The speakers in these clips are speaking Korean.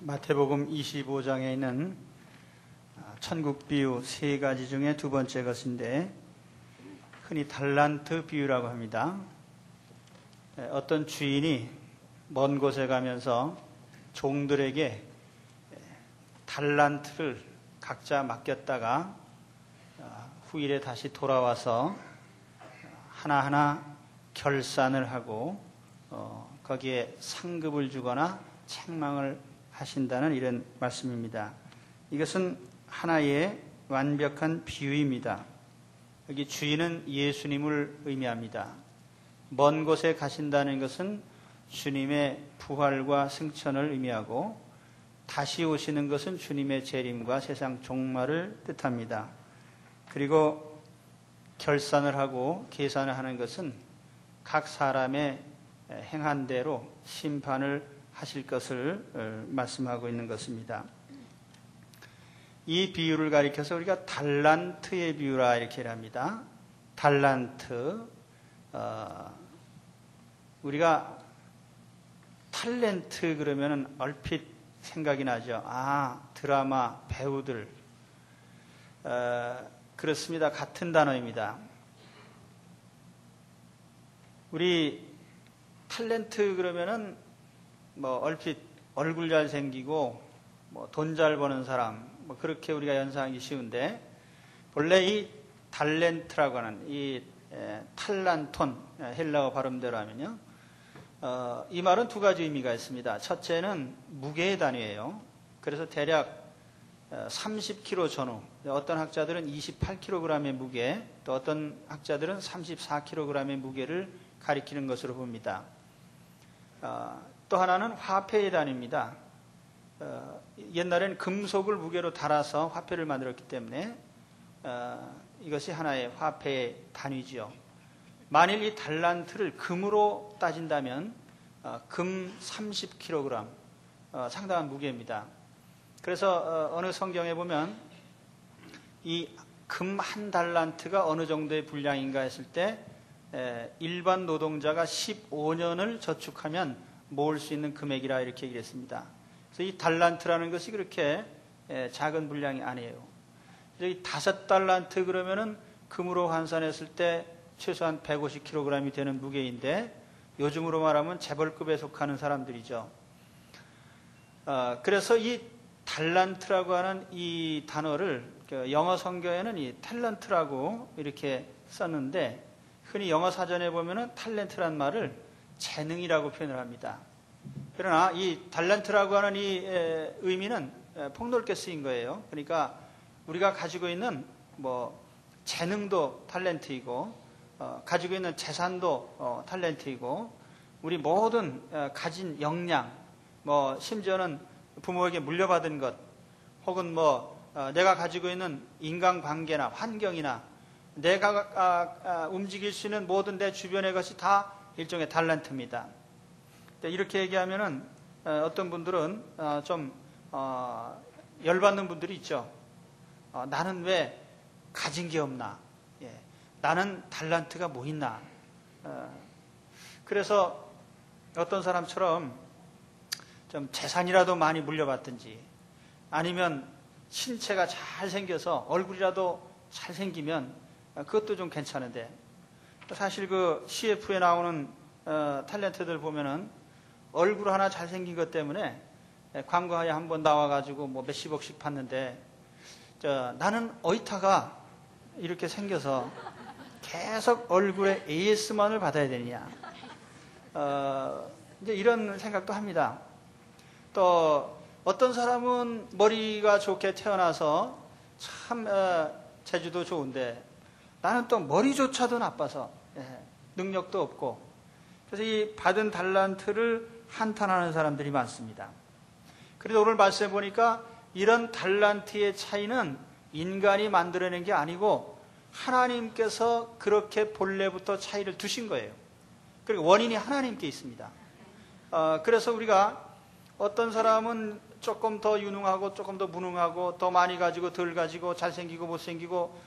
마태복음 25장에 있는 천국 비유 세 가지 중에 두 번째 것인데 흔히 달란트 비유라고 합니다. 어떤 주인이 먼 곳에 가면서 종들에게 달란트를 각자 맡겼다가 후일에 다시 돌아와서 하나하나 결산을 하고 거기에 상급을 주거나 책망을 하신다는 이런 말씀입니다. 이것은 하나의 완벽한 비유입니다. 여기 주인은 예수님을 의미합니다. 먼 곳에 가신다는 것은 주님의 부활과 승천을 의미하고 다시 오시는 것은 주님의 재림과 세상 종말을 뜻합니다. 그리고 결산을 하고 계산을 하는 것은 각 사람의 행한 대로 심판을 하실 것을 말씀하고 있는 것입니다. 이 비유를 가리켜서 우리가 달란트의 비유라 이렇게 합니다. 달란트. 우리가 탤런트 그러면은 얼핏 생각이 나죠. 드라마 배우들. 그렇습니다. 같은 단어입니다. 우리 탤런트 그러면은 얼핏 얼굴 잘 생기고 돈 잘 버는 사람 그렇게 우리가 연상하기 쉬운데 본래 이 달렌트라고 하는 이 탈란톤 헬라어 발음대로 하면요 이 말은 두 가지 의미가 있습니다. 첫째는 무게의 단위예요. 그래서 대략 30kg 전후, 어떤 학자들은 28kg의 무게, 또 어떤 학자들은 34kg의 무게를 가리키는 것으로 봅니다. 또 하나는 화폐의 단위입니다. 옛날에는 금속을 무게로 달아서 화폐를 만들었기 때문에 이것이 하나의 화폐의 단위지요. 만일 이 달란트를 금으로 따진다면 금 30kg, 상당한 무게입니다. 그래서 어느 성경에 보면 이 금 한 달란트가 어느 정도의 분량인가 했을 때 일반 노동자가 15년을 저축하면 모을 수 있는 금액이라 이렇게 얘기를 했습니다. 그래서 이 달란트라는 것이 그렇게 작은 분량이 아니에요. 이 5달란트 그러면은 금으로 환산했을 때 최소한 150kg이 되는 무게인데 요즘으로 말하면 재벌급에 속하는 사람들이죠. 그래서 이 달란트라고 하는 이 단어를 영어 성경에는 이 탤런트라고 이렇게 썼는데 흔히 영어 사전에 보면은 탤런트란 말을 재능이라고 표현을 합니다. 그러나 이 달란트라고 하는 이 의미는 폭넓게 쓰인 거예요. 그러니까 우리가 가지고 있는 재능도 탤런트이고 가지고 있는 재산도 탤런트이고 우리 모든 가진 역량 심지어는 부모에게 물려받은 것 혹은 내가 가지고 있는 인간관계나 환경이나 내가 움직일 수 있는 모든 내 주변의 것이 다 일종의 달란트입니다. 이렇게 얘기하면은 어떤 분들은 좀 열받는 분들이 있죠. 나는 왜 가진 게 없나? 나는 달란트가 뭐 있나? 그래서 어떤 사람처럼 좀 재산이라도 많이 물려받든지 아니면 신체가 잘생겨서 얼굴이라도 잘생기면 그것도 좀 괜찮은데 사실 그 CF에 나오는 탤런트들 보면은 얼굴 하나 잘생긴 것 때문에 광고에 한번 나와가지고 몇십억씩 받는데 나는 어이타가 이렇게 생겨서 계속 얼굴에 AS만을 받아야 되느냐 이제 이런 생각도 합니다. 또 어떤 사람은 머리가 좋게 태어나서 참 재주도 좋은데 나는 또 머리조차도 나빠서 능력도 없고 그래서 이 받은 달란트를 한탄하는 사람들이 많습니다. 그래서 오늘 말씀해 보니까 이런 달란트의 차이는 인간이 만들어낸 게 아니고 하나님께서 그렇게 본래부터 차이를 두신 거예요. 그리고 원인이 하나님께 있습니다. 그래서 우리가 어떤 사람은 조금 더 유능하고 조금 더 무능하고 더 많이 가지고 덜 가지고 잘생기고 못생기고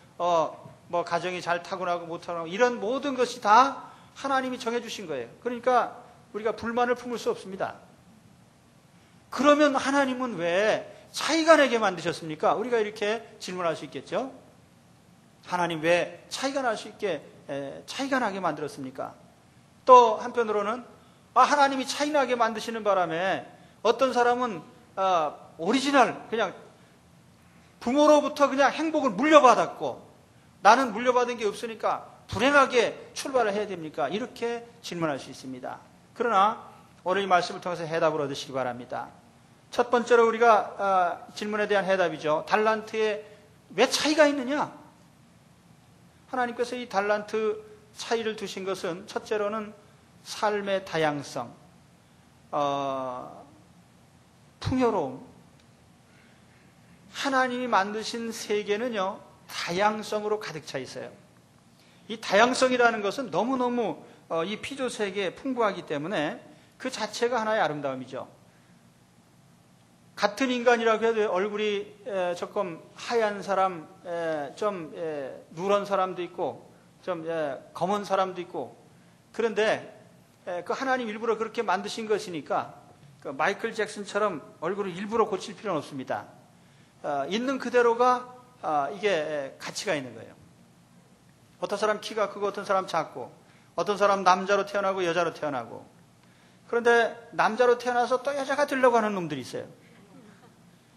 가정이 잘 타고나고 못 타고나고 이런 모든 것이 다 하나님이 정해주신 거예요. 그러니까 우리가 불만을 품을 수 없습니다. 그러면 하나님은 왜 차이가 나게 만드셨습니까? 우리가 이렇게 질문할 수 있겠죠. 하나님 왜 차이가 날 수 있게 차이가 나게 만들었습니까? 또 한편으로는 하나님이 차이 나게 만드시는 바람에 어떤 사람은 오리지널 그냥 부모로부터 그냥 행복을 물려받았고 나는 물려받은 게 없으니까 불행하게 출발을 해야 됩니까? 이렇게 질문할 수 있습니다. 그러나 오늘 이 말씀을 통해서 해답을 얻으시기 바랍니다. 첫 번째로 우리가 질문에 대한 해답이죠. 달란트에 왜 차이가 있느냐? 하나님께서 이 달란트 차이를 두신 것은 첫째로는 삶의 다양성, 풍요로움. 하나님이 만드신 세계는요, 다양성으로 가득 차 있어요. 이 다양성이라는 것은 너무너무 이 피조 세계에 풍부하기 때문에 그 자체가 하나의 아름다움이죠. 같은 인간이라고 해도 얼굴이 조금 하얀 사람, 좀 누런 사람도 있고, 좀 검은 사람도 있고, 그런데 그 하나님 일부러 그렇게 만드신 것이니까 그 마이클 잭슨처럼 얼굴을 일부러 고칠 필요는 없습니다. 있는 그대로가 이게 가치가 있는 거예요. 어떤 사람 키가 크고 어떤 사람 작고 어떤 사람 남자로 태어나고 여자로 태어나고 그런데 남자로 태어나서 또 여자가 되려고 하는 놈들이 있어요.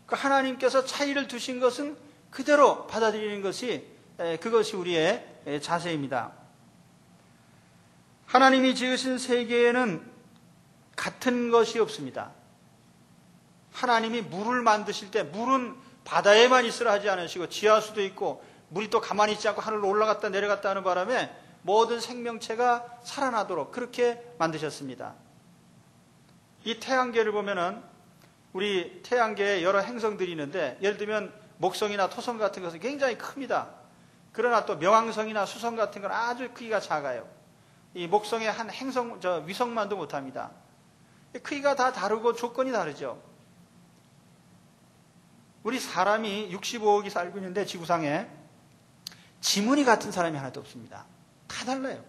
그 하나님께서 차이를 두신 것은 그대로 받아들이는 것이 그것이 우리의 자세입니다. 하나님이 지으신 세계에는 같은 것이 없습니다. 하나님이 물을 만드실 때 물은 바다에만 있으라 하지 않으시고 지하수도 있고 물이 또 가만히 있지 않고 하늘로 올라갔다 내려갔다 하는 바람에 모든 생명체가 살아나도록 그렇게 만드셨습니다. 이 태양계를 보면은 우리 태양계에 여러 행성들이 있는데 예를 들면 목성이나 토성 같은 것은 굉장히 큽니다. 그러나 또 명왕성이나 수성 같은 건 아주 크기가 작아요. 이 목성의 한 행성, 위성만도 못합니다. 크기가 다 다르고 조건이 다르죠. 우리 사람이 65억이 살고 있는데 지구상에 지문이 같은 사람이 하나도 없습니다. 다 달라요.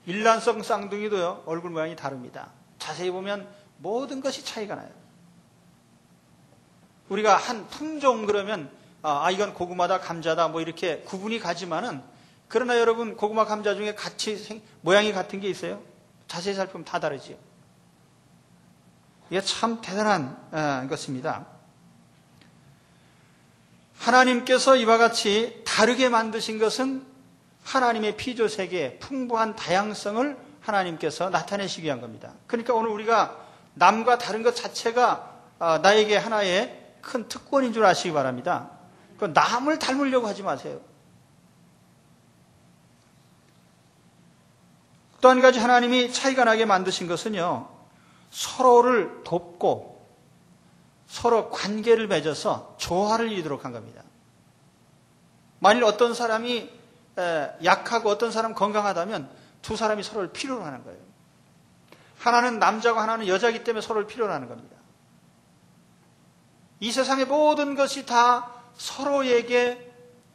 일란성 쌍둥이도요, 얼굴 모양이 다릅니다. 자세히 보면 모든 것이 차이가 나요. 우리가 한 품종 그러면 이건 고구마다 감자다 뭐 이렇게 구분이 가지만은 그러나 여러분 고구마 감자 중에 같이 모양이 같은 게 있어요? 자세히 살펴보면 다 다르지요. 이게 참 대단한 것입니다. 하나님께서 이와 같이 다르게 만드신 것은 하나님의 피조 세계의 풍부한 다양성을 하나님께서 나타내시기 위한 겁니다. 그러니까 오늘 우리가 남과 다른 것 자체가 나에게 하나의 큰 특권인 줄 아시기 바랍니다. 그 남을 닮으려고 하지 마세요. 또 한 가지 하나님이 차이가 나게 만드신 것은요, 서로를 돕고 서로 관계를 맺어서 조화를 이루도록 한 겁니다. 만일 어떤 사람이 약하고 어떤 사람 건강하다면 두 사람이 서로를 필요로 하는 거예요. 하나는 남자고 하나는 여자이기 때문에 서로를 필요로 하는 겁니다. 이 세상의 모든 것이 다 서로에게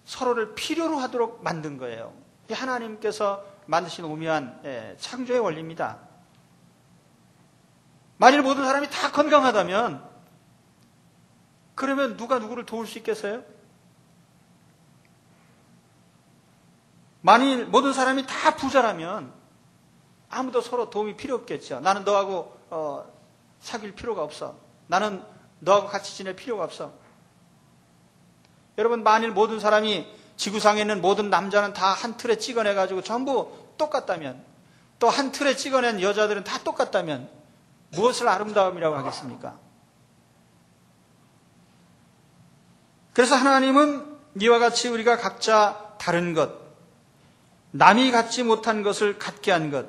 서로를 필요로 하도록 만든 거예요. 이 하나님께서 만드신 오묘한 창조의 원리입니다. 만일 모든 사람이 다 건강하다면 그러면 누가 누구를 도울 수 있겠어요? 만일 모든 사람이 다 부자라면 아무도 서로 도움이 필요 없겠죠. 나는 너하고 사귈 필요가 없어. 나는 너하고 같이 지낼 필요가 없어. 여러분, 만일 모든 사람이 지구상에 있는 모든 남자는 다 한 틀에 찍어내가지고 전부 똑같다면, 또 한 틀에 찍어낸 여자들은 다 똑같다면 무엇을 아름다움이라고 하겠습니까? 그래서 하나님은 이와 같이 우리가 각자 다른 것, 남이 갖지 못한 것을 갖게 한 것,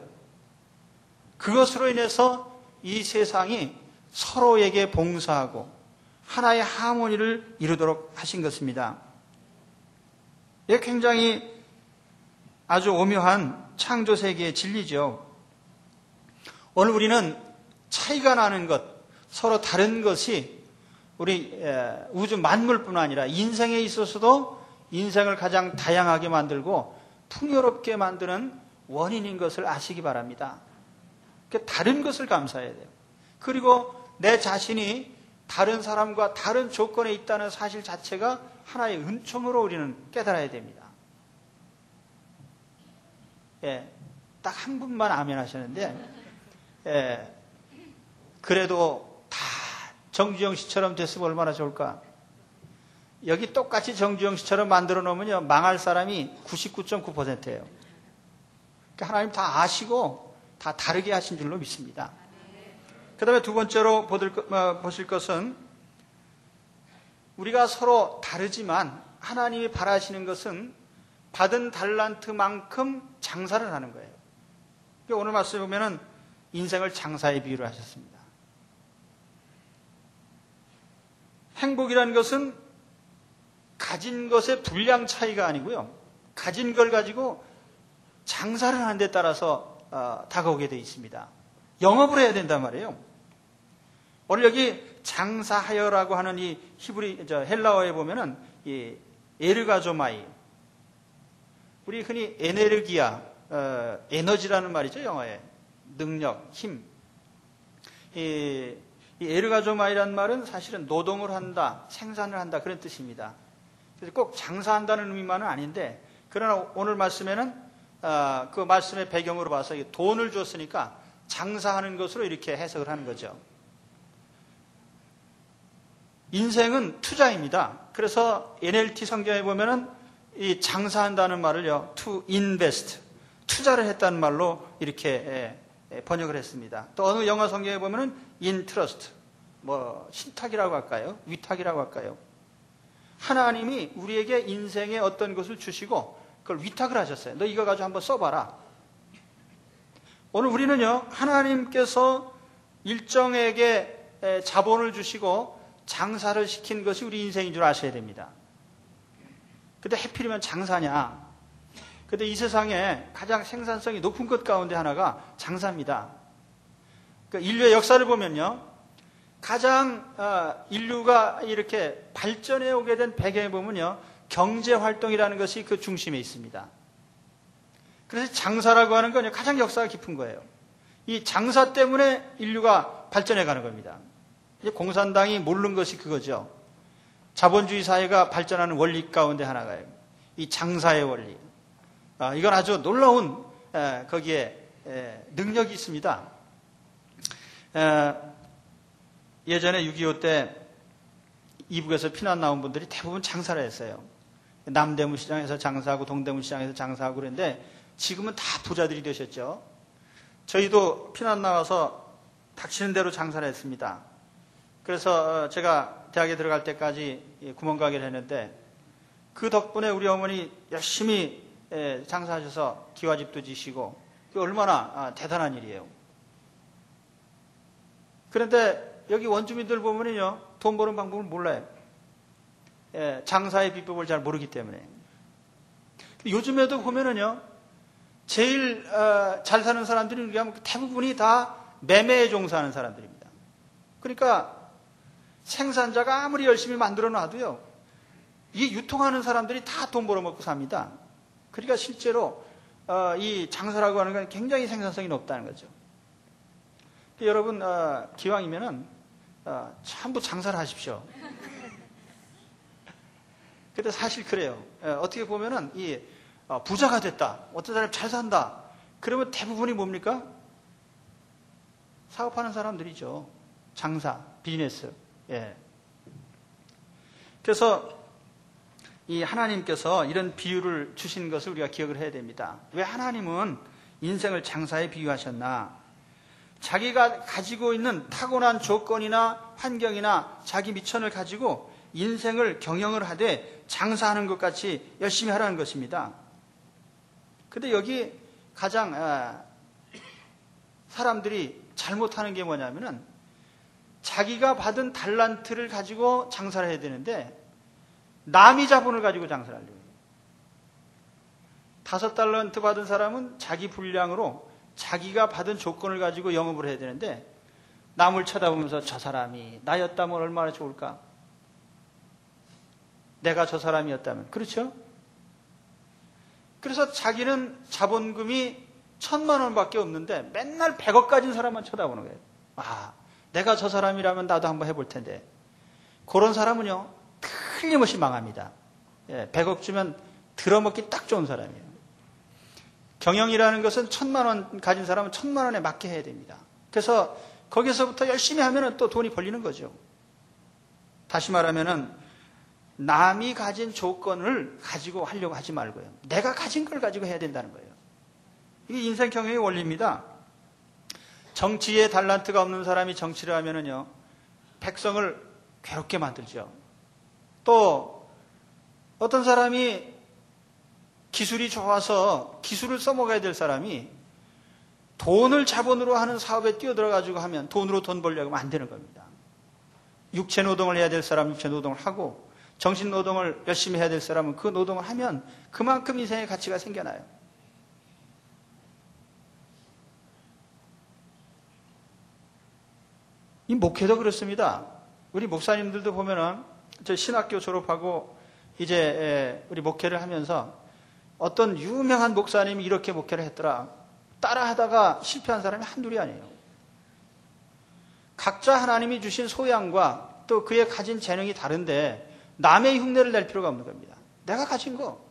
그것으로 인해서 이 세상이 서로에게 봉사하고 하나의 하모니를 이루도록 하신 것입니다. 이게 굉장히 아주 오묘한 창조세계의 진리죠. 오늘 우리는 차이가 나는 것, 서로 다른 것이 우리 우주 만물뿐 아니라 인생에 있어서도 인생을 가장 다양하게 만들고 풍요롭게 만드는 원인인 것을 아시기 바랍니다. 다른 것을 감사해야 돼요. 그리고 내 자신이 다른 사람과 다른 조건에 있다는 사실 자체가 하나의 은총으로 우리는 깨달아야 됩니다. 예, 딱 한 분만 아멘 하셨는데, 예, 그래도 다 정주영 씨처럼 됐으면 얼마나 좋을까? 여기 똑같이 정주영 씨처럼 만들어 놓으면요, 망할 사람이 99.9%예요. 그러니까 하나님 다 아시고 다 다르게 하신 줄로 믿습니다. 그 다음에 두 번째로 보실 것은, 우리가 서로 다르지만 하나님이 바라시는 것은 받은 달란트만큼 장사를 하는 거예요. 오늘 말씀에 보면은 인생을 장사에 비유를 하셨습니다. 행복이라는 것은 가진 것의 분량 차이가 아니고요, 가진 걸 가지고 장사를 하는 데 따라서 다가오게 되어 있습니다. 영업을 해야 된단 말이에요. 오늘 여기 장사하여라고 하는 이 헬라어에 보면은 이 에르가조마이, 우리 흔히 에네르기아, 에너지라는 말이죠, 영어에. 능력, 힘. 이 에르가조마이라는 말은 사실은 노동을 한다, 생산을 한다, 그런 뜻입니다. 그래서 꼭 장사한다는 의미만은 아닌데, 그러나 오늘 말씀에는 그 말씀의 배경으로 봐서 돈을 줬으니까 장사하는 것으로 이렇게 해석을 하는 거죠. 인생은 투자입니다. 그래서 NLT 성경에 보면은 이 장사한다는 말을요, to invest, 투자를 했다는 말로 이렇게 번역을 했습니다. 또 어느 영어 성경에 보면은 interest, 신탁이라고 할까요? 위탁이라고 할까요? 하나님이 우리에게 인생의 어떤 것을 주시고 그걸 위탁을 하셨어요. 너 이거 가지고 한번 써봐라. 오늘 우리는요, 하나님께서 일정에게 자본을 주시고 장사를 시킨 것이 우리 인생인 줄 아셔야 됩니다. 근데 하필이면 장사냐? 근데 이 세상에 가장 생산성이 높은 것 가운데 하나가 장사입니다. 그러니까 인류의 역사를 보면요, 가장 인류가 이렇게 발전해 오게 된 배경에 보면요, 경제활동이라는 것이 그 중심에 있습니다. 그래서 장사라고 하는 건 가장 역사가 깊은 거예요. 이 장사 때문에 인류가 발전해 가는 겁니다. 공산당이 모르는 것이 그거죠. 자본주의 사회가 발전하는 원리 가운데 하나가요, 이 장사의 원리. 이건 아주 놀라운 거기에 능력이 있습니다. 예전에 6.25 때 이북에서 피난 나온 분들이 대부분 장사를 했어요. 남대문 시장에서 장사하고 동대문 시장에서 장사하고 그랬는데 지금은 다 부자들이 되셨죠. 저희도 피난 나와서 닥치는 대로 장사를 했습니다. 그래서 제가 대학에 들어갈 때까지 구멍가게를 했는데 그 덕분에 우리 어머니 열심히 장사하셔서 기와집도 지시고, 얼마나 대단한 일이에요. 그런데 여기 원주민들 보면은요, 돈 버는 방법을 몰라요. 장사의 비법을 잘 모르기 때문에. 요즘에도 보면은요, 제일 잘 사는 사람들이 우리가 대부분이 다 매매에 종사하는 사람들입니다. 그러니까 생산자가 아무리 열심히 만들어 놔도요, 이 유통하는 사람들이 다 돈 벌어먹고 삽니다. 그러니까 실제로 이 장사라고 하는 건 굉장히 생산성이 높다는 거죠. 여러분, 기왕이면은 전부 장사를 하십시오. 근데 사실 그래요. 어떻게 보면은 이 부자가 됐다, 어떤 사람이 잘 산다, 그러면 대부분이 뭡니까? 사업하는 사람들이죠. 장사, 비즈니스. 예. 그래서 이 하나님께서 이런 비유를 주신 것을 우리가 기억을 해야 됩니다. 왜 하나님은 인생을 장사에 비유하셨나? 자기가 가지고 있는 타고난 조건이나 환경이나 자기 미천을 가지고 인생을 경영을 하되 장사하는 것 같이 열심히 하라는 것입니다. 근데 여기 가장 사람들이 잘못하는 게 뭐냐면은, 자기가 받은 달란트를 가지고 장사를 해야 되는데 남이 자본을 가지고 장사를 하려고 해요. 5달란트 받은 사람은 자기 분량으로 자기가 받은 조건을 가지고 영업을 해야 되는데 남을 쳐다보면서 저 사람이 나였다면 얼마나 좋을까? 내가 저 사람이었다면. 그렇죠? 그래서 자기는 자본금이 1,000만 원밖에 없는데 맨날 100억 가진 사람만 쳐다보는 거예요. 내가 저 사람이라면 나도 한번 해볼 텐데. 그런 사람은요, 틀림없이 망합니다. 100억 주면 들어먹기 딱 좋은 사람이에요. 경영이라는 것은 1,000만 원 가진 사람은 1,000만 원에 맞게 해야 됩니다. 그래서 거기서부터 열심히 하면 또 돈이 벌리는 거죠. 다시 말하면은 남이 가진 조건을 가지고 하려고 하지 말고요. 내가 가진 걸 가지고 해야 된다는 거예요. 이게 인생 경영의 원리입니다. 정치에 달란트가 없는 사람이 정치를 하면은요, 백성을 괴롭게 만들죠. 또 어떤 사람이 기술이 좋아서 기술을 써먹어야 될 사람이 돈을 자본으로 하는 사업에 뛰어들어가지고 하면 돈으로 돈 벌려고 하면 안 되는 겁니다. 육체 노동을 해야 될 사람은 육체 노동을 하고 정신 노동을 열심히 해야 될 사람은 그 노동을 하면 그만큼 인생의 가치가 생겨나요. 이 목회도 그렇습니다. 우리 목사님들도 보면은 저 신학교 졸업하고 이제 우리 목회를 하면서 어떤 유명한 목사님이 이렇게 목회를 했더라. 따라하다가 실패한 사람이 한둘이 아니에요. 각자 하나님이 주신 소양과 또 그의 가진 재능이 다른데 남의 흉내를 낼 필요가 없는 겁니다. 내가 가진 거.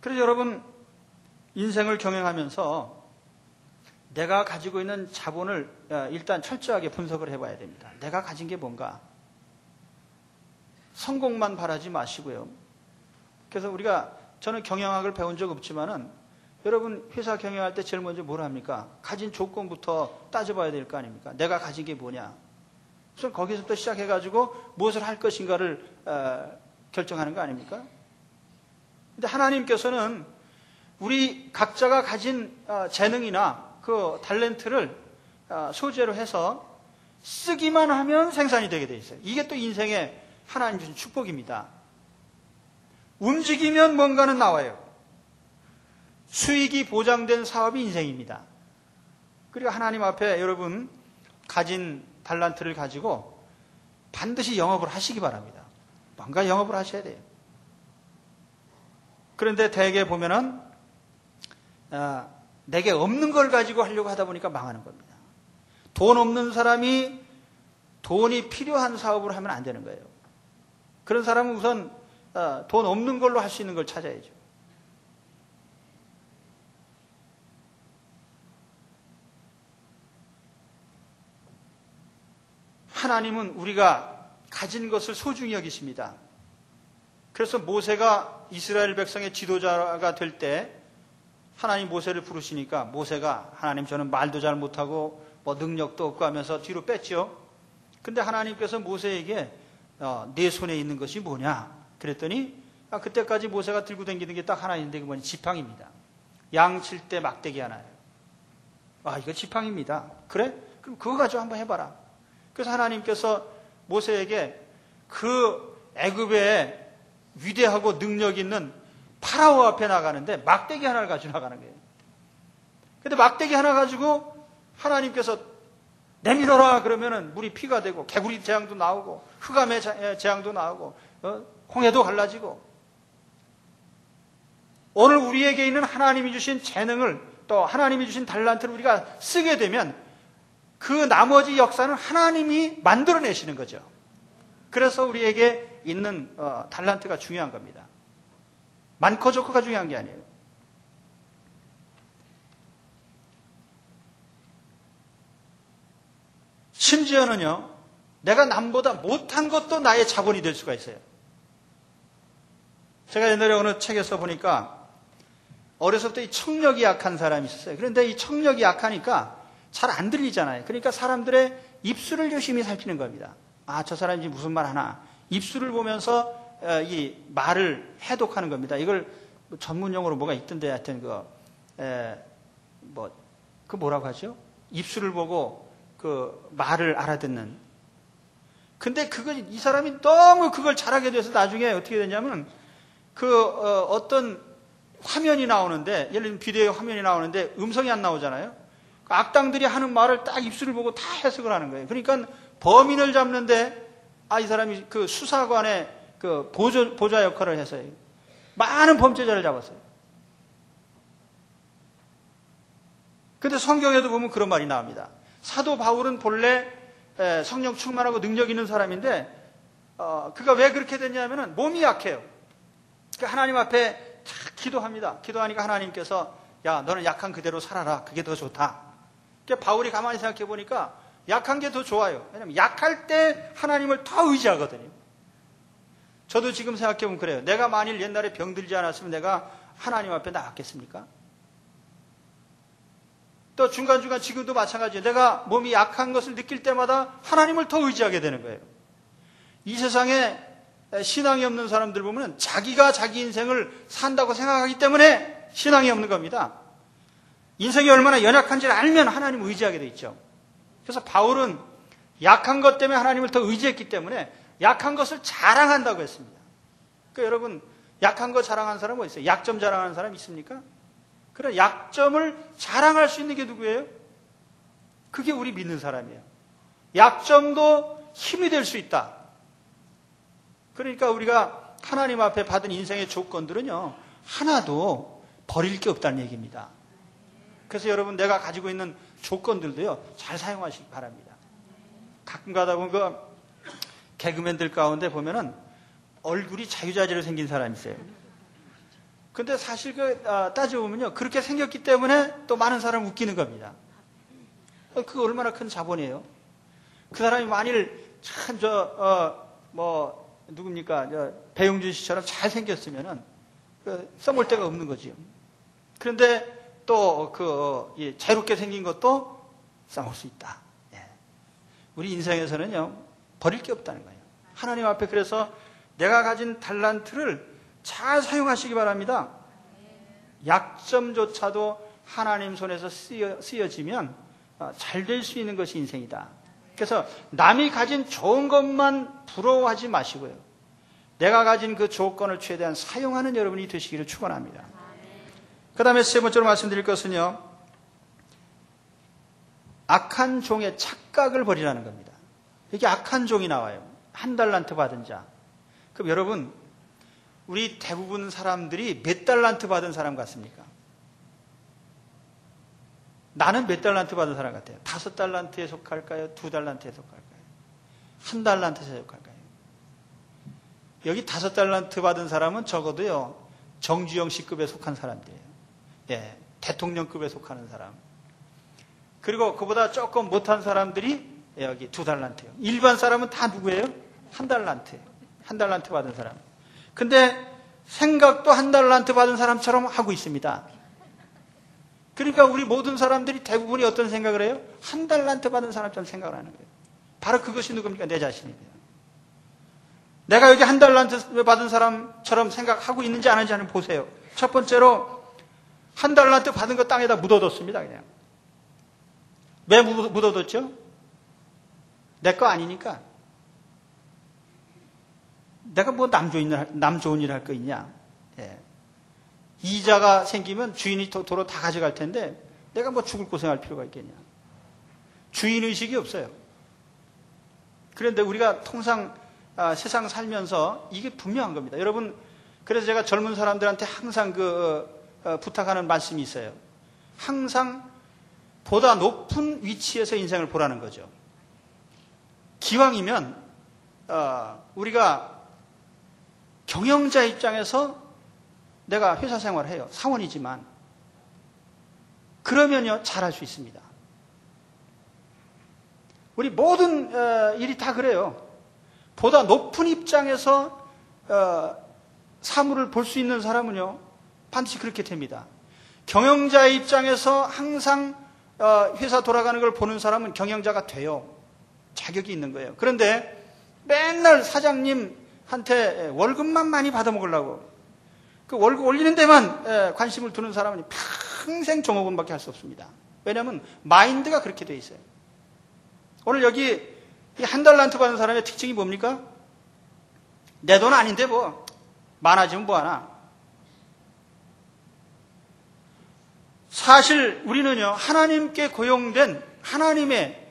그래서 여러분, 인생을 경영하면서 내가 가지고 있는 자본을 일단 철저하게 분석을 해봐야 됩니다. 내가 가진 게 뭔가. 성공만 바라지 마시고요. 그래서 저는 경영학을 배운 적 없지만은 여러분 회사 경영할 때 제일 먼저 뭘 합니까? 가진 조건부터 따져봐야 될 거 아닙니까? 내가 가진 게 뭐냐? 우선 거기서부터 시작해가지고 무엇을 할 것인가를 결정하는 거 아닙니까? 근데 하나님께서는 우리 각자가 가진 재능이나 그 탤런트를 소재로 해서 쓰기만 하면 생산이 되게 돼 있어요. 이게 또 인생의 하나님 주신 축복입니다. 움직이면 뭔가는 나와요. 수익이 보장된 사업이 인생입니다. 그리고 하나님 앞에 여러분 가진 달란트를 가지고 반드시 영업을 하시기 바랍니다. 뭔가 영업을 하셔야 돼요. 그런데 대개 보면은 내게 없는 걸 가지고 하려고 하다 보니까 망하는 겁니다. 돈 없는 사람이 돈이 필요한 사업을 하면 안 되는 거예요. 그런 사람은 우선 돈 없는 걸로 할 수 있는 걸 찾아야죠. 하나님은 우리가 가진 것을 소중히 여기십니다. 그래서 모세가 이스라엘 백성의 지도자가 될 때 하나님 모세를 부르시니까 모세가 하나님 저는 말도 잘 못하고 뭐 능력도 없고 하면서 뒤로 뺐죠. 근데 하나님께서 모세에게 내 손에 있는 것이 뭐냐? 그랬더니 그때까지 모세가 들고 다니는 게 딱 하나 있는데 그건 지팡입니다. 양 칠 때 막대기 하나예요. 이거 지팡입니다. 그래? 그럼 그거 가지고 한번 해봐라. 그래서 하나님께서 모세에게 그 애굽의 위대하고 능력 있는 파라오 앞에 나가는데 막대기 하나를 가지고 나가는 거예요. 근데 막대기 하나 가지고 하나님께서 내밀어라 그러면은 물이 피가 되고 개구리 재앙도 나오고 흑암의 재앙도 나오고 홍해도 갈라지고 오늘 우리에게 있는 하나님이 주신 재능을 또 하나님이 주신 달란트를 우리가 쓰게 되면 그 나머지 역사는 하나님이 만들어내시는 거죠. 그래서 우리에게 있는 달란트가 중요한 겁니다. 많고 좋고가 중요한 게 아니에요. 심지어는요, 내가 남보다 못한 것도 나의 자본이 될 수가 있어요. 제가 옛날에 어느 책에서 보니까 어려서부터 이 청력이 약한 사람이 있었어요. 그런데 이 청력이 약하니까 잘 안 들리잖아요. 그러니까 사람들의 입술을 열심히 살피는 겁니다. 저 사람이 지금 무슨 말 하나. 입술을 보면서 이 말을 해독하는 겁니다. 이걸 전문용어로 뭐가 있던데 하여튼 그 뭐라고 하죠? 입술을 보고 그 말을 알아듣는. 근데 이 사람이 너무 그걸 잘하게 돼서 나중에 어떻게 되냐면 어떤 화면이 나오는데, 예를 들면 비디오 화면이 나오는데 음성이 안 나오잖아요. 악당들이 하는 말을 딱 입술을 보고 다 해석을 하는 거예요. 그러니까 범인을 잡는데 이 사람이 그 수사관의 그 보좌 역할을 해서 많은 범죄자를 잡았어요. 근데 성경에도 보면 그런 말이 나옵니다. 사도 바울은 본래 성령 충만하고 능력 있는 사람인데 그가 왜 그렇게 됐냐면은 몸이 약해요. 그러니까 하나님 앞에 기도합니다. 기도하니까 하나님께서 야, 너는 약한 그대로 살아라. 그게 더 좋다. 그러니까 바울이 가만히 생각해 보니까 약한 게 더 좋아요. 왜냐하면 약할 때 하나님을 더 의지하거든요. 저도 지금 생각해 보면 그래요. 내가 만일 옛날에 병들지 않았으면 내가 하나님 앞에 나갔겠습니까? 또 중간중간 지금도 마찬가지예요. 내가 몸이 약한 것을 느낄 때마다 하나님을 더 의지하게 되는 거예요. 이 세상에 신앙이 없는 사람들 보면 자기가 자기 인생을 산다고 생각하기 때문에 신앙이 없는 겁니다. 인생이 얼마나 연약한지를 알면 하나님을 의지하게 돼 있죠. 그래서 바울은 약한 것 때문에 하나님을 더 의지했기 때문에 약한 것을 자랑한다고 했습니다. 그러니까 여러분, 약한 거 자랑하는 사람 뭐 있어요? 약점 자랑하는 사람 있습니까? 그런 약점을 자랑할 수 있는 게 누구예요? 그게 우리 믿는 사람이에요. 약점도 힘이 될 수 있다. 그러니까 우리가 하나님 앞에 받은 인생의 조건들은요, 하나도 버릴 게 없다는 얘기입니다. 그래서 여러분, 내가 가지고 있는 조건들도요, 잘 사용하시기 바랍니다. 가끔 가다 보면 그 개그맨들 가운데 보면은 얼굴이 자유자재로 생긴 사람이 있어요. 근데 사실 따져보면요, 그렇게 생겼기 때문에 또 많은 사람을 웃기는 겁니다. 그거 얼마나 큰 자본이에요. 그 사람이 만일 참 누굽니까? 배용준 씨처럼 잘생겼으면은 써볼 데가 없는 거지요. 그런데 또 자유롭게 생긴 것도 써볼 수 있다. 예. 우리 인생에서는요, 버릴 게 없다는 거예요. 하나님 앞에 그래서 내가 가진 달란트를 잘 사용하시기 바랍니다. 약점조차도 하나님 손에서 쓰여지면 잘 될 수 있는 것이 인생이다. 그래서 남이 가진 좋은 것만 부러워하지 마시고요. 내가 가진 그 조건을 최대한 사용하는 여러분이 되시기를 축원합니다. 그 다음에 세 번째로 말씀드릴 것은요, 악한 종의 착각을 버리라는 겁니다. 이게 악한 종이 나와요. 한 달란트 받은 자. 그럼 여러분, 우리 대부분 사람들이 몇 달란트 받은 사람 같습니까? 나는 몇 달란트 받은 사람 같아요? 5달란트에 속할까요? 2달란트에 속할까요? 1달란트에 속할까요? 여기 5달란트 받은 사람은 적어도요, 정주영 씨급에 속한 사람들이에요. 예, 대통령급에 속하는 사람. 그리고 그보다 조금 못한 사람들이 여기 2달란트예요. 일반 사람은 다 누구예요? 1달란트예요. 1달란트 받은 사람. 근데 생각도 1달란트 받은 사람처럼 하고 있습니다. 그러니까 우리 모든 사람들이 대부분이 어떤 생각을 해요? 1달란트 받은 사람처럼 생각을 하는 거예요. 바로 그것이 누굽니까? 내 자신입니다. 내가 여기 1달란트 받은 사람처럼 생각하고 있는지 안 하는지 한번 보세요. 첫 번째로 1달란트 받은 거 땅에다 묻어뒀습니다. 그냥. 왜 묻어뒀죠? 내 거 아니니까. 내가 뭐 남 좋은 일 할 거 있냐? 예. 이자가 생기면 주인이 도로 다 가져갈 텐데 내가 뭐 죽을 고생할 필요가 있겠냐? 주인의식이 없어요. 그런데 우리가 통상 세상 살면서 이게 분명한 겁니다. 여러분, 그래서 제가 젊은 사람들한테 항상 부탁하는 말씀이 있어요. 항상 보다 높은 위치에서 인생을 보라는 거죠. 기왕이면 우리가 경영자 입장에서 내가 회사 생활을 해요. 사원이지만. 그러면요, 잘할 수 있습니다. 우리 모든 일이 다 그래요. 보다 높은 입장에서 사물을 볼 수 있는 사람은요, 반드시 그렇게 됩니다. 경영자의 입장에서 항상 회사 돌아가는 걸 보는 사람은 경영자가 돼요. 자격이 있는 거예요. 그런데 맨날 사장님한테 월급만 많이 받아먹으려고 그 월급 올리는 데만 관심을 두는 사람은 평생 종업원밖에 할 수 없습니다. 왜냐하면 마인드가 그렇게 돼 있어요. 오늘 여기 1달란트 받은 사람의 특징이 뭡니까? 내 돈 아닌데 뭐 많아지면 뭐하나. 사실 우리는요, 하나님께 고용된 하나님의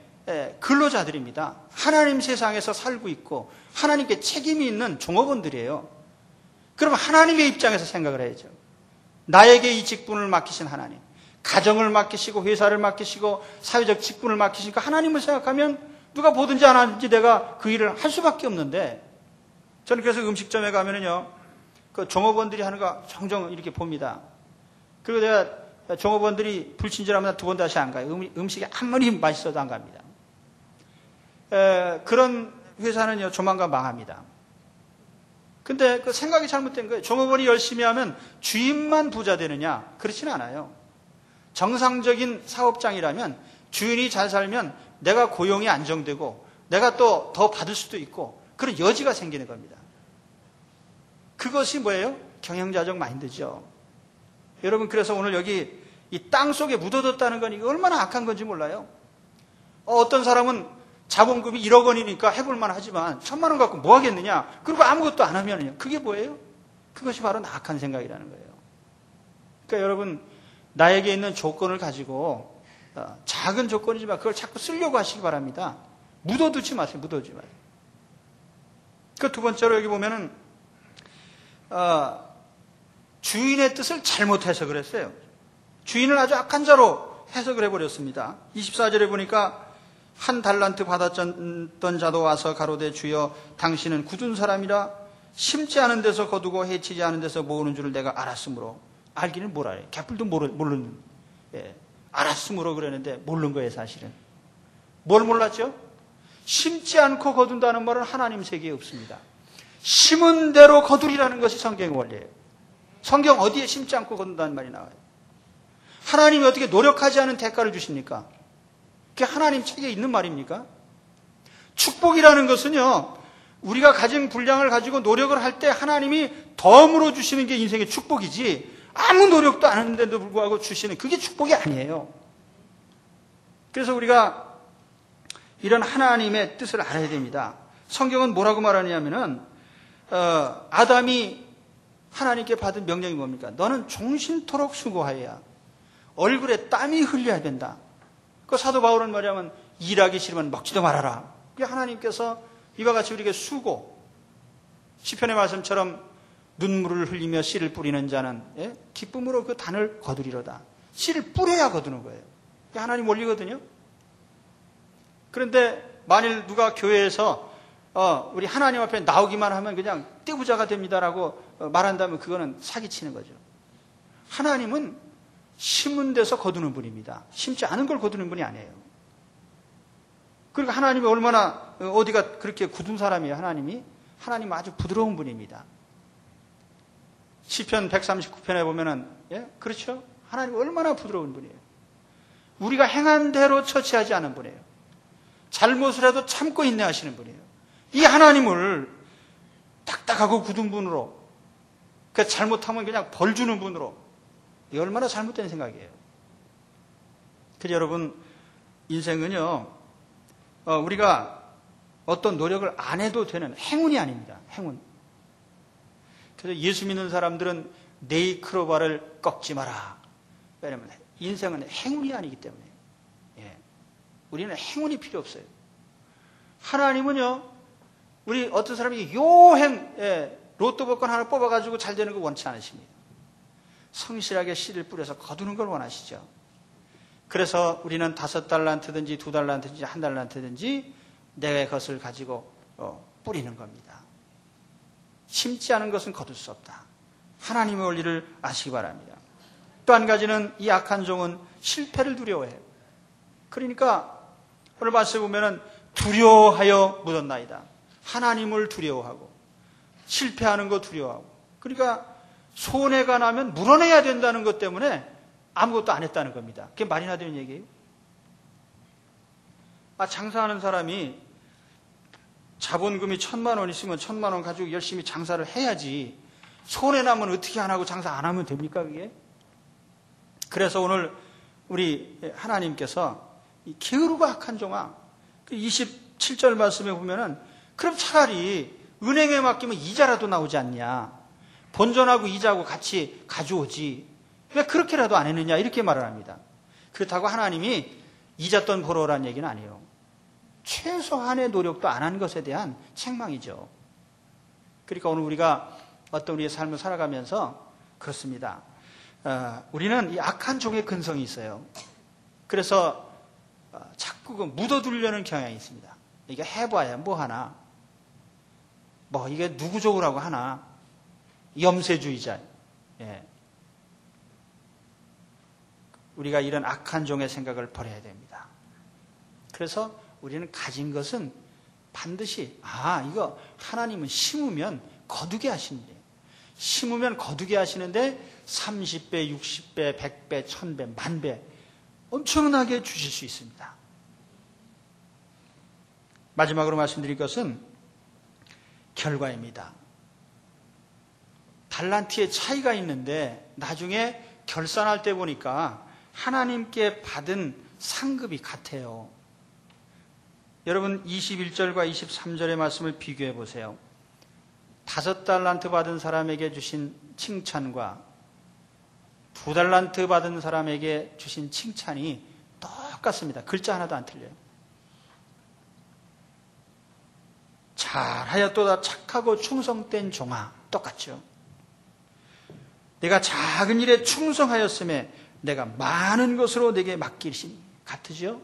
근로자들입니다. 하나님 세상에서 살고 있고 하나님께 책임이 있는 종업원들이에요. 그럼 하나님의 입장에서 생각을 해야죠. 나에게 이 직분을 맡기신 하나님, 가정을 맡기시고 회사를 맡기시고 사회적 직분을 맡기시니까 하나님을 생각하면 누가 보든지 안 하든지 내가 그 일을 할 수밖에 없는데, 저는 그래서 음식점에 가면은요, 그 종업원들이 하는 거 종종 이렇게 봅니다. 그리고 내가 종업원들이 불친절하면 2번 다시 안 가요. 음식이 아무리 맛있어도 안 갑니다. 그런 회사는요, 조만간 망합니다. 근데 그 생각이 잘못된 거예요. 종업원이 열심히 하면 주인만 부자 되느냐? 그렇지는 않아요. 정상적인 사업장이라면 주인이 잘 살면 내가 고용이 안정되고 내가 또 더 받을 수도 있고 그런 여지가 생기는 겁니다. 그것이 뭐예요? 경영자적 마인드죠. 여러분, 그래서 오늘 여기 이 땅 속에 묻어뒀다는 건 이게 얼마나 악한 건지 몰라요. 어떤 사람은 자본금이 1억 원이니까 해볼만 하지만 1,000만 원 갖고 뭐 하겠느냐? 그리고 아무것도 안 하면요. 그게 뭐예요? 그것이 바로 악한 생각이라는 거예요. 그러니까 여러분, 나에게 있는 조건을 가지고 작은 조건이지만 그걸 자꾸 쓰려고 하시기 바랍니다. 묻어두지 마세요. 묻어두지 마세요. 그 2번째로 여기 보면은 주인의 뜻을 잘못 해석을 했어요. 주인을 아주 악한 자로 해석을 해버렸습니다. 24절에 보니까 한 달란트 받았던 자도 와서 가로되 주여 당신은 굳은 사람이라 심지 않은 데서 거두고 해치지 않은 데서 모으는 줄을 내가 알았으므로. 알기는 뭘 알아요? 개뿔도 모르는. 알았으므로 그러는데 모르는 거예요, 사실은. 뭘 몰랐죠? 심지 않고 거둔다는 말은 하나님 세계에 없습니다. 심은 대로 거두리라는 것이 성경의 원리예요. 성경 어디에 심지 않고 거둔다는 말이 나와요? 하나님이 어떻게 노력하지 않은 대가를 주십니까? 그게 하나님 책에 있는 말입니까? 축복이라는 것은요, 우리가 가진 분량을 가지고 노력을 할 때 하나님이 덤으로 주시는 게 인생의 축복이지, 아무 노력도 안 하는데도 불구하고 주시는 그게 축복이 아니에요. 그래서 우리가 이런 하나님의 뜻을 알아야 됩니다. 성경은 뭐라고 말하냐면은 아담이 하나님께 받은 명령이 뭡니까? 너는 종신토록 수고하여야 얼굴에 땀이 흘려야 된다. 그 사도 바울은 뭐냐면 일하기 싫으면 먹지도 말아라. 그게 하나님께서 이와 같이 우리에게 수고, 시편의 말씀처럼 눈물을 흘리며 씨를 뿌리는 자는 기쁨으로 그 단을 거두리로다. 씨를 뿌려야 거두는 거예요. 그게 하나님 원리거든요. 그런데 만일 누가 교회에서 우리 하나님 앞에 나오기만 하면 그냥 떼부자가 됩니다라고 말한다면 그거는 사기치는 거죠. 하나님은 심은 데서 거두는 분입니다. 심지 않은 걸 거두는 분이 아니에요. 그리고 하나님이 얼마나 어디가 그렇게 굳은 사람이에요. 하나님은 아주 부드러운 분입니다. 시편 139편에 보면은 그렇죠? 하나님은 얼마나 부드러운 분이에요. 우리가 행한 대로 처치하지 않은 분이에요. 잘못을 해도 참고 인내하시는 분이에요. 이 하나님을 딱딱하고 굳은 분으로, 잘못하면 그냥 벌 주는 분으로, 이 얼마나 잘못된 생각이에요. 그래서 여러분, 인생은요, 우리가 어떤 노력을 안 해도 되는 행운이 아닙니다. 행운. 그래서 예수 믿는 사람들은 네이크로바를 꺾지 마라. 왜냐하면 인생은 행운이 아니기 때문에. 우리는 행운이 필요 없어요. 하나님은요, 우리 어떤 사람이 요행 로또 복권 하나 뽑아가지고 잘 되는 거 원치 않으십니다. 성실하게 씨를 뿌려서 거두는 걸 원하시죠. 그래서 우리는 5달란트든지 2달란트든지 1달란트든지 내 것을 가지고 뿌리는 겁니다. 심지 않은 것은 거둘 수 없다. 하나님의 원리를 아시기 바랍니다. 또 한 가지는 이 악한 종은 실패를 두려워해요. 그러니까 오늘 말씀에 보면은 두려워하여 묻었나이다. 하나님을 두려워하고 실패하는 거 두려워하고, 그러니까 손해가 나면 물어내야 된다는 것 때문에 아무것도 안 했다는 겁니다. 그게 말이나 되는 얘기예요? 장사하는 사람이 자본금이 1,000만 원 있으면 1,000만 원 가지고 열심히 장사를 해야지, 손해나면 어떻게 안 하고 장사 안 하면 됩니까, 그게? 그래서 오늘 우리 하나님께서 이 게으르고 악한 종아, 27절 말씀에 보면은 그럼 차라리 은행에 맡기면 이자라도 나오지 않냐, 본전하고 이자하고 같이 가져오지, 왜 그렇게라도 안 했느냐, 이렇게 말을 합니다. 그렇다고 하나님이 이잣돈 벌어오라는 얘기는 아니에요. 최소한의 노력도 안 한 것에 대한 책망이죠. 그러니까 오늘 우리가 어떤 우리의 삶을 살아가면서 그렇습니다. 우리는 이 악한 종의 근성이 있어요. 그래서 자꾸 묻어두려는 경향이 있습니다. 이게 해봐야 뭐 하나, 뭐 이게 누구 좋으라고 하나, 염세주의자. 예. 우리가 이런 악한 종의 생각을 버려야 됩니다. 그래서 우리는 가진 것은 반드시 이거 하나님은 심으면 거두게 하시는데, 심으면 거두게 하시는데 30배, 60배, 100배, 1000배, 10,000배 엄청나게 주실 수 있습니다. 마지막으로 말씀드릴 것은 결과입니다. 달란트의 차이가 있는데 나중에 결산할 때 보니까 하나님께 받은 상급이 같아요. 여러분 21절과 23절의 말씀을 비교해 보세요. 5달란트 받은 사람에게 주신 칭찬과 2달란트 받은 사람에게 주신 칭찬이 똑같습니다. 글자 하나도 안 틀려요. 잘하였도다 착하고 충성된 종아, 똑같죠. 내가 작은 일에 충성하였음에 내가 많은 것으로 내게 맡기시니, 같으죠?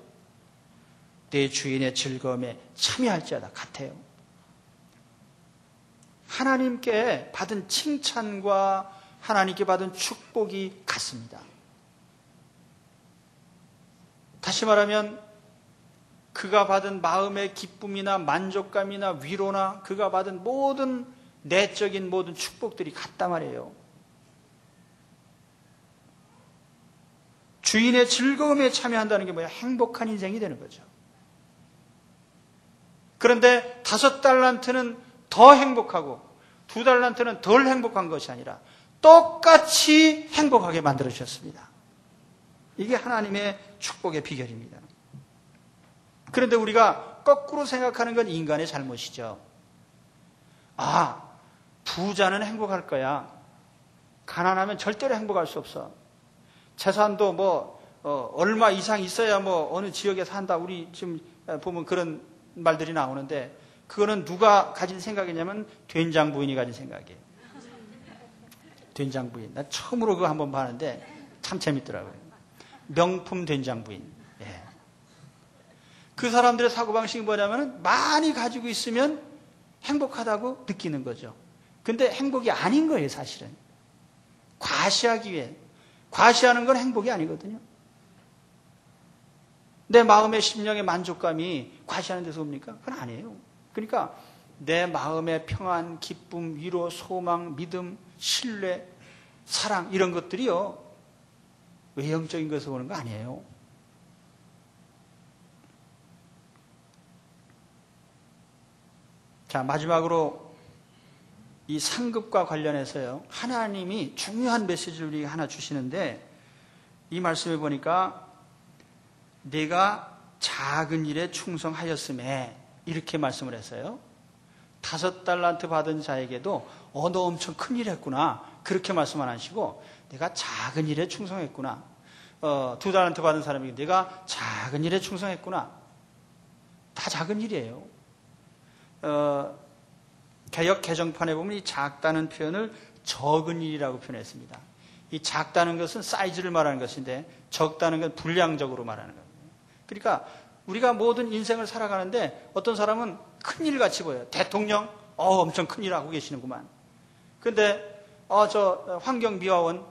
내 주인의 즐거움에 참여할지어다, 같아요. 하나님께 받은 칭찬과 하나님께 받은 축복이 같습니다. 다시 말하면 그가 받은 마음의 기쁨이나 만족감이나 위로나 그가 받은 모든 내적인 모든 축복들이 같단 말이에요. 주인의 즐거움에 참여한다는 게 뭐야? 행복한 인생이 되는 거죠. 그런데 5달란트는 더 행복하고 2달란트는 덜 행복한 것이 아니라 똑같이 행복하게 만들어 주셨습니다. 이게 하나님의 축복의 비결입니다. 그런데 우리가 거꾸로 생각하는 건 인간의 잘못이죠. 부자는 행복할 거야. 가난하면 절대로 행복할 수 없어. 재산도 얼마 이상 있어야 어느 지역에 산다. 우리 지금 보면 그런 말들이 나오는데, 그거는 누가 가진 생각이냐면 된장 부인이 가진 생각이에요. 된장 부인. 나 처음으로 그거 한번 봤는데 참 재밌더라고요. 명품 된장 부인. 예. 그 사람들의 사고방식이 뭐냐면 많이 가지고 있으면 행복하다고 느끼는 거죠. 근데 행복이 아닌 거예요, 사실은. 과시하기 위해. 과시하는 건 행복이 아니거든요. 내 마음의 심령의 만족감이 과시하는 데서 옵니까? 그건 아니에요. 그러니까 내 마음의 평안, 기쁨, 위로, 소망, 믿음, 신뢰, 사랑, 이런 것들이요, 외형적인 것에서 오는 거 아니에요. 자, 마지막으로 이 상급과 관련해서요, 하나님이 중요한 메시지를 우리에게 하나 주시는데, 이 말씀을 보니까 내가 작은 일에 충성하였음에, 이렇게 말씀을 했어요. 5달란트 받은 자에게도 너 엄청 큰 일 했구나, 그렇게 말씀 안 하시고 내가 작은 일에 충성했구나. 2달란트 받은 사람에게 내가 작은 일에 충성했구나. 다 작은 일이에요. 개역 개정판에 보면 이 작다는 표현을 적은 일이라고 표현했습니다. 이 작다는 것은 사이즈를 말하는 것인데 적다는 건 분량적으로 말하는 겁니다. 그러니까 우리가 모든 인생을 살아가는데 어떤 사람은 큰일 같이 보여요. 대통령? 엄청 큰일 하고 계시는구만. 근데 저 환경미화원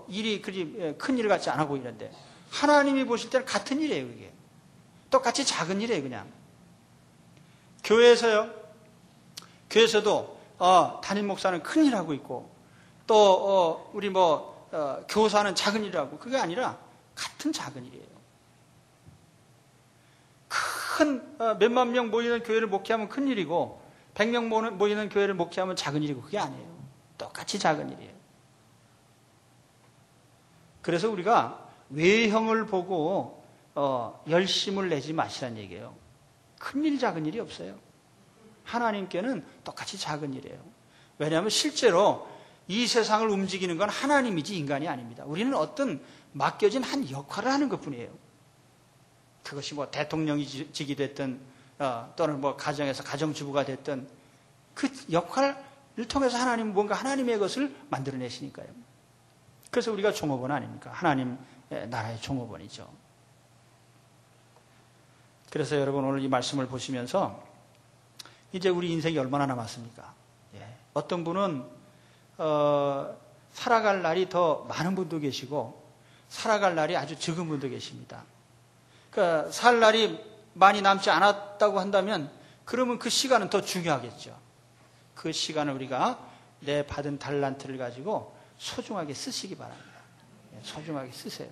일이 그리 큰일 같지 않아 보이는데 하나님이 보실 때는 같은 일이에요. 그게 똑같이 작은 일이에요. 그냥 교회에서도 담임 목사는 큰일 하고 있고 또 우리 교사는 작은 일을 하고, 그게 아니라 같은 작은 일이에요. 큰 몇만 명 모이는 교회를 목회하면 큰 일이고 100명 모이는 교회를 목회하면 작은 일이고, 그게 아니에요. 똑같이 작은 일이에요. 그래서 우리가 외형을 보고 열심을 내지 마시라는 얘기예요. 큰 일 작은 일이 없어요. 하나님께는 똑같이 작은 일이에요. 왜냐하면 실제로 이 세상을 움직이는 건 하나님이지 인간이 아닙니다. 우리는 어떤 맡겨진 한 역할을 하는 것뿐이에요. 그것이 대통령이직이 됐든 또는 가정에서 가정주부가 됐든 그 역할을 통해서 하나님은 뭔가 하나님의 것을 만들어내시니까요. 그래서 우리가 종업원 아닙니까? 하나님 나라의 종업원이죠. 그래서 여러분 오늘 이 말씀을 보시면서 이제 우리 인생이 얼마나 남았습니까? 어떤 분은 살아갈 날이 더 많은 분도 계시고 살아갈 날이 아주 적은 분도 계십니다. 그러니까 살 날이 많이 남지 않았다고 한다면 그러면 그 시간은 더 중요하겠죠. 그 시간을 우리가 내 받은 달란트를 가지고 소중하게 쓰시기 바랍니다. 소중하게 쓰세요.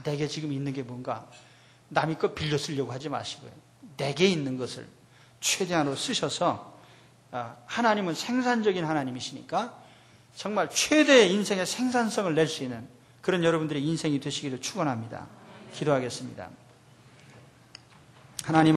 내게 지금 있는 게 뭔가 남의 거 빌려 쓰려고 하지 마시고요. 내게 있는 것을 최대한으로 쓰셔서 하나님은 생산적인 하나님이시니까 정말 최대의 인생의 생산성을 낼 수 있는 그런 여러분들의 인생이 되시기를 축원합니다. 기도하겠습니다. 하나님